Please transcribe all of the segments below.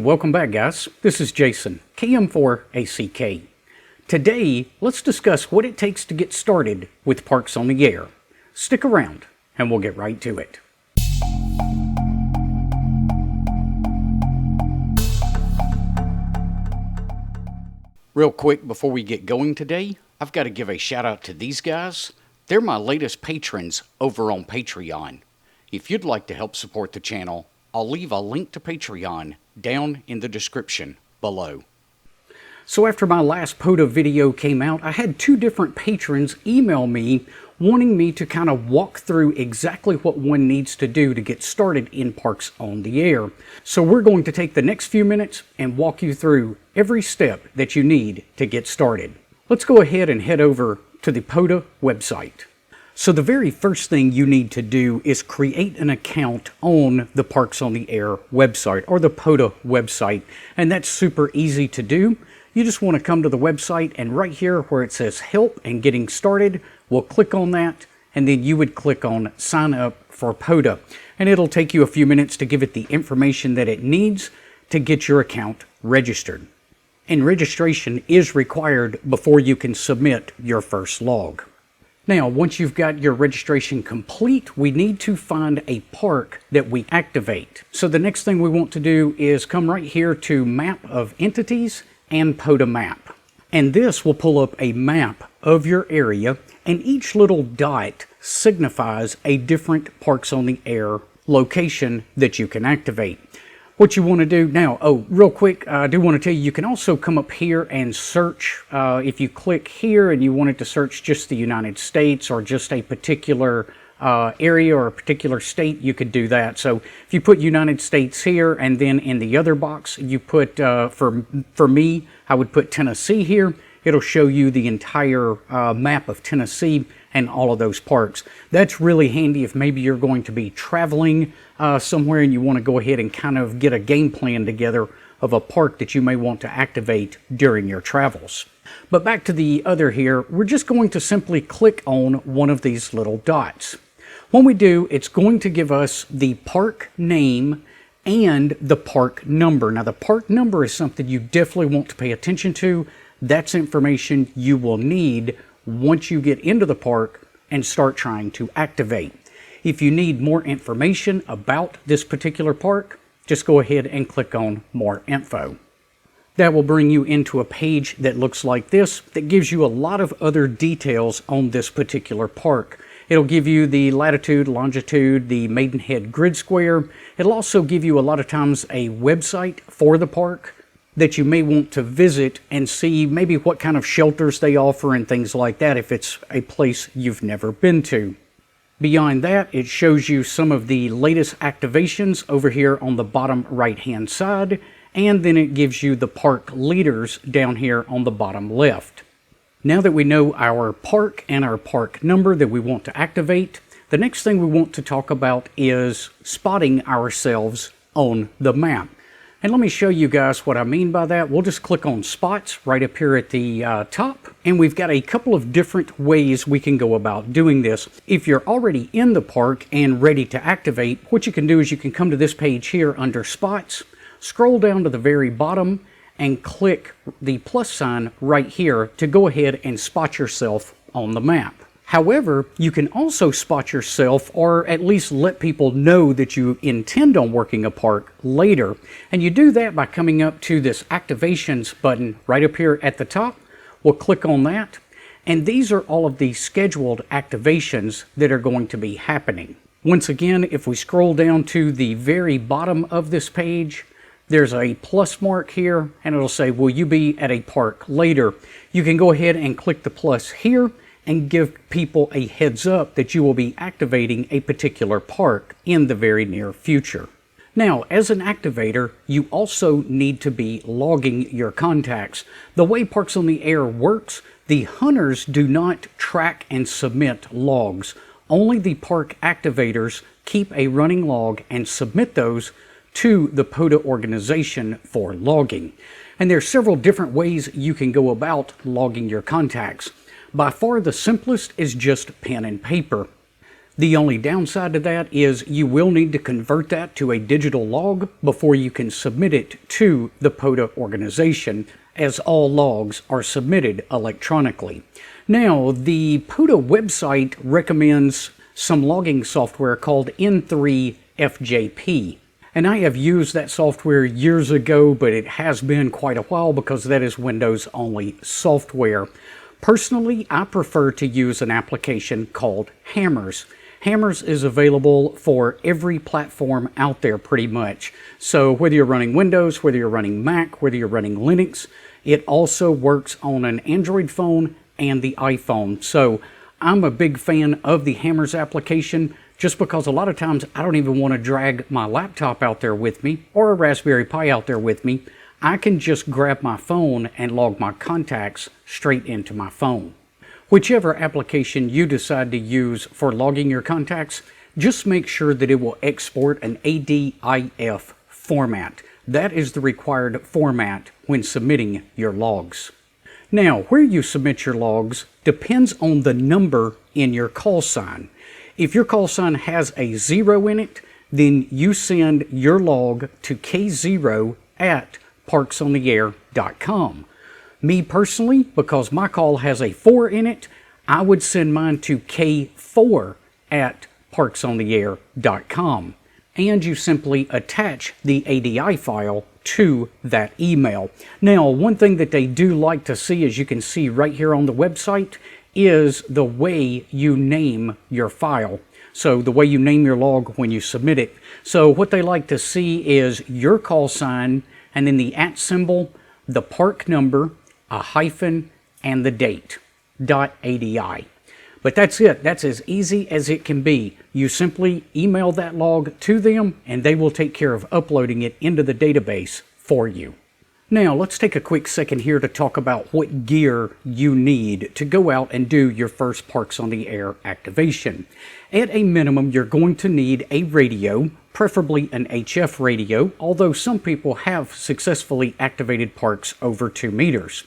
Welcome back, guys. This is Jason, KM4ACK. Today, let's discuss what it takes to get started with Parks on the Air. Stick around, and we'll get right to it. Real quick before we get going today, I've got to give a shout out to these guys. They're my latest patrons over on Patreon. If you'd like to help support the channel, I'll leave a link to Patreon down in the description below. So after my last POTA video came out, I had two different patrons email me wanting me to kind of walk through exactly what one needs to do to get started in Parks on the Air. So we're going to take the next few minutes and walk you through every step that you need to get started. Let's go ahead and head over to the POTA website. So the very first thing you need to do is create an account on the Parks on the Air website or the POTA website, and that's super easy to do. You just want to come to the website, and right here where it says help and getting started, we'll click on that, and then you would click on sign up for POTA, and it'll take you a few minutes to give it the information that it needs to get your account registered. And registration is required before you can submit your first log. Now, once you've got your registration complete, we need to find a park that we activate. So the next thing we want to do is come right here to Map of Entities and POTA Map. And this will pull up a map of your area, and each little dot signifies a different Parks on the Air location that you can activate. What you want to do now, real quick, I do want to tell you, you can also come up here and search. If you click here and you wanted to search just the United States or just a particular area or a particular state, you could do that. So if you put United States here, and then in the other box, you put, for me, I would put Tennessee here. It'll show you the entire map of Tennessee and all of those parks. That's really handy if maybe you're going to be traveling somewhere and you want to go ahead and kind of get a game plan together of a park that you may want to activate during your travels. But back to the other here, we're just going to simply click on one of these little dots. When we do, it's going to give us the park name and the park number. Now, the park number is something you definitely want to pay attention to. That's information you will need once you get into the park and start trying to activate. If you need more information about this particular park, just go ahead and click on More Info. That will bring you into a page that looks like this, that gives you a lot of other details on this particular park. It'll give you the latitude, longitude, the Maidenhead grid square. It'll also give you a lot of times a website for the park that you may want to visit and see maybe what kind of shelters they offer and things like that if it's a place you've never been to. Beyond that, it shows you some of the latest activations over here on the bottom right-hand side, and then it gives you the park leaders down here on the bottom left. Now that we know our park and our park number that we want to activate, the next thing we want to talk about is spotting ourselves on the map. And let me show you guys what I mean by that. We'll just click on spots right up here at the top. And we've got a couple of different ways we can go about doing this. If you're already in the park and ready to activate, what you can do is you can come to this page here under spots, scroll down to the very bottom, and click the plus sign right here to go ahead and spot yourself on the map. However, you can also spot yourself, or at least let people know that you intend on working a park later. And you do that by coming up to this activations button right up here at the top. We'll click on that. And these are all of the scheduled activations that are going to be happening. Once again, if we scroll down to the very bottom of this page, there's a plus mark here, and it'll say, will you be at a park later? You can go ahead and click the plus here and give people a heads up that you will be activating a particular park in the very near future. Now, as an activator, you also need to be logging your contacts. The way Parks on the Air works, the hunters do not track and submit logs. Only the park activators keep a running log and submit those to the POTA organization for logging. And there are several different ways you can go about logging your contacts. By far the simplest is just pen and paper. The only downside to that is you will need to convert that to a digital log before you can submit it to the POTA organization, as all logs are submitted electronically. Now, the POTA website recommends some logging software called N3FJP. And I have used that software years ago, but it has been quite a while because that is Windows-only software. Personally, I prefer to use an application called Hammers. Hammers is available for every platform out there pretty much. So whether you're running Windows, whether you're running Mac, whether you're running Linux, it also works on an Android phone and the iPhone. So I'm a big fan of the Hammers application just because a lot of times I don't even want to drag my laptop out there with me or a Raspberry Pi out there with me. I can just grab my phone and log my contacts straight into my phone. Whichever application you decide to use for logging your contacts, just make sure that it will export an ADIF format. That is the required format when submitting your logs. Now, where you submit your logs depends on the number in your call sign. If your call sign has a 0 in it, then you send your log to k0@parksontheair.com. Me personally, because my call has a 4 in it, I would send mine to k4@parksontheair.com. And you simply attach the ADI file to that email. Now, one thing that they do like to see, as you can see right here on the website, is the way you name your file. So the way you name your log when you submit it. So what they like to see is your call sign, and then the @ symbol, the park number, a hyphen, and the date, .ADI. But that's it. That's as easy as it can be. You simply email that log to them, and they will take care of uploading it into the database for you. Now, let's take a quick second here to talk about what gear you need to go out and do your first Parks on the Air activation. At a minimum, you're going to need a radio, preferably an HF radio, although some people have successfully activated parks over 2 meters.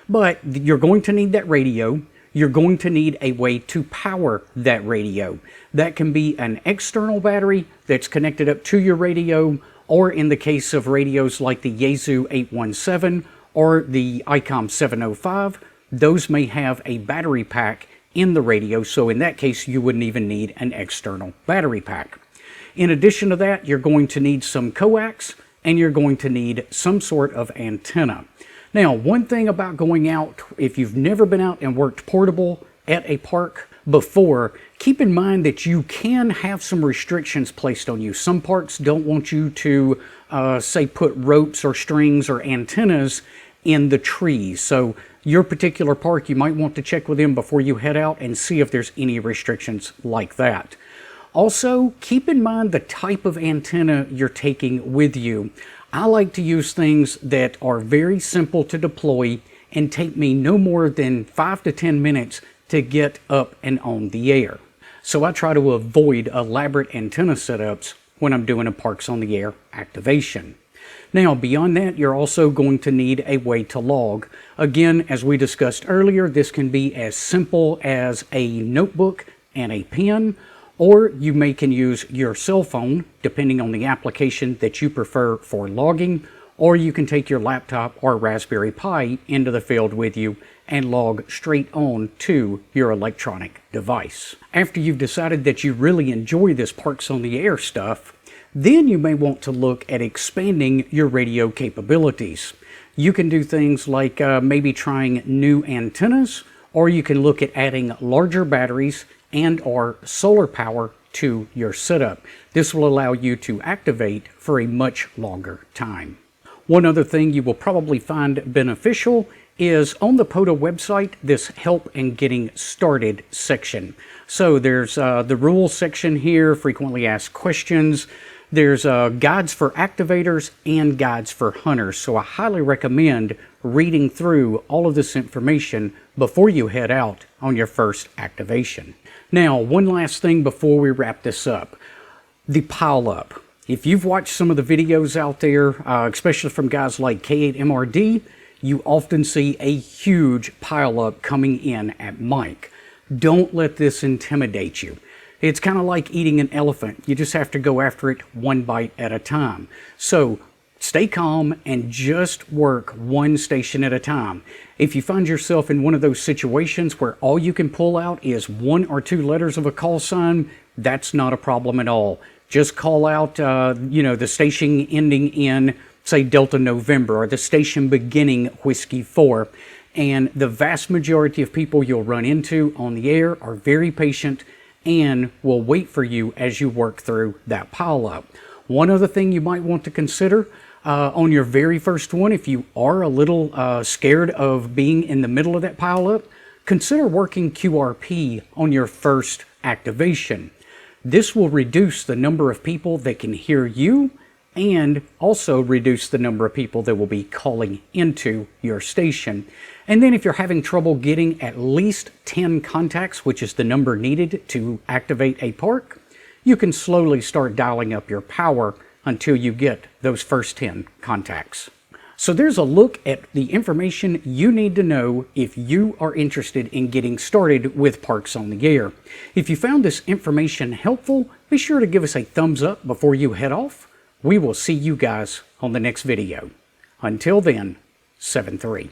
But you're going to need that radio. You're going to need a way to power that radio. That can be an external battery that's connected up to your radio, or in the case of radios like the Yaesu 817 or the ICOM 705, those may have a battery pack in the radio, so in that case you wouldn't even need an external battery pack. In addition to that, you're going to need some coax, and you're going to need some sort of antenna. Now, one thing about going out, if you've never been out and worked portable at a park before, keep in mind that you can have some restrictions placed on you. Some parks don't want you to, say, put ropes or strings or antennas in the trees. So your particular park, you might want to check with them before you head out and see if there's any restrictions like that. Also, keep in mind the type of antenna you're taking with you. I like to use things that are very simple to deploy and take me no more than 5 to 10 minutes to get up and on the air. So I try to avoid elaborate antenna setups when I'm doing a Parks on the Air activation. Now, beyond that, you're also going to need a way to log. Again, as we discussed earlier, this can be as simple as a notebook and a pen, or you can use your cell phone, depending on the application that you prefer for logging, or you can take your laptop or Raspberry Pi into the field with you and log straight on to your electronic device. After you've decided that you really enjoy this Parks on the Air stuff, then you may want to look at expanding your radio capabilities. You can do things like maybe trying new antennas, or you can look at adding larger batteries and or solar power to your setup. This will allow you to activate for a much longer time. One other thing you will probably find beneficial is on the POTA website, this help in getting started section. So there's the rules section here, frequently asked questions. There's guides for activators and guides for hunters. So I highly recommend reading through all of this information before you head out on your first activation. Now, one last thing before we wrap this up. The pileup. If you've watched some of the videos out there, especially from guys like K8MRD, you often see a huge pileup coming in at mic. Don't let this intimidate you. It's kind of like eating an elephant. You just have to go after it one bite at a time. So stay calm and just work one station at a time. If you find yourself in one of those situations where all you can pull out is 1 or 2 letters of a call sign, that's not a problem at all. Just call out, the station ending in, say, Delta November, or the station beginning Whiskey 4. And the vast majority of people you'll run into on the air are very patient and will wait for you as you work through that pileup. One other thing you might want to consider on your very first one, if you are a little scared of being in the middle of that pileup, consider working QRP on your first activation. This will reduce the number of people that can hear you and also reduce the number of people that will be calling into your station. And then if you're having trouble getting at least 10 contacts, which is the number needed to activate a park, you can slowly start dialing up your power until you get those first 10 contacts. So there's a look at the information you need to know if you are interested in getting started with Parks on the Air. If you found this information helpful, be sure to give us a thumbs up before you head off. We will see you guys on the next video. Until then, 7-3.